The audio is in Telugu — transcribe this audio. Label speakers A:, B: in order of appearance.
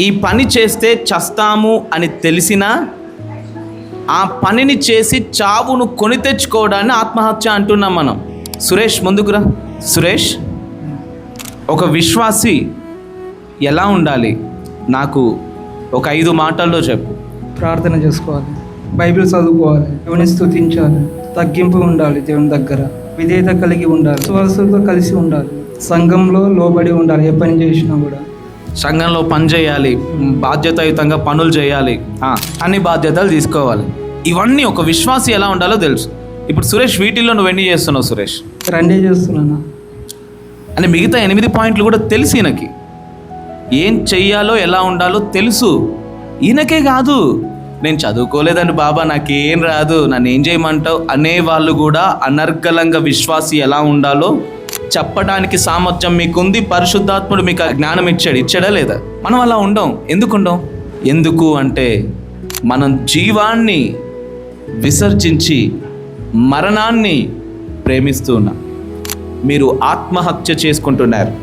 A: ఈ పని చేస్తే చస్తాము అని తెలిసినా ఆ పనిని చేసి చావును కొని తెచ్చుకోవడాన్ని ఆత్మహత్య అంటున్నాం మనం. సురేష్ ముందుకురా. సురేష్, ఒక విశ్వాసి ఎలా ఉండాలి నాకు ఒక 5 మాటల్లో చెప్పు.
B: ప్రార్థన చేసుకోవాలి, బైబిల్ చదువుకోవాలి, దేవుని స్తుతించాలి, తగ్గింపు ఉండాలి, దేవుని దగ్గర విధేయత కలిగి ఉండాలి, విశ్వాసులతో కలిసి ఉండాలి, సంఘంలో లోబడి ఉండాలి. ఏ పని చేసినా కూడా
A: సంఘంలో పని చేయాలి, బాధ్యతాయుతంగా పనులు చేయాలి, అన్ని బాధ్యతలు తీసుకోవాలి. ఇవన్నీ ఒక విశ్వాసి ఎలా ఉండాలో తెలుసు. ఇప్పుడు సురేష్, వీటిల్లో నువ్వెన్ని చేస్తున్నావు సురేష్?
B: 2 చేస్తున్నానా
A: అని మిగతా 8 పాయింట్లు కూడా తెలుసు ఈయనకి. ఏం చెయ్యాలో ఎలా ఉండాలో తెలుసు. ఈయనకే కాదు, నేను చదువుకోలేదండి బాబా, నాకేం రాదు, నన్ను ఏం చేయమంటావు అనేవాళ్ళు కూడా అనర్గళంగా విశ్వాసి ఎలా ఉండాలో చెప్పడానికి సామర్థ్యం మీకుంది. పరిశుద్ధాత్ముడు మీకు జ్ఞానం ఇచ్చాడా లేదా? మనం అలా ఉండం. ఎందుకు అంటే మనం జీవాన్ని విసర్జించి మరణాన్ని ప్రేమిస్తూ ఉన్నాం. మీరు ఆత్మహత్య చేసుకుంటున్నారు.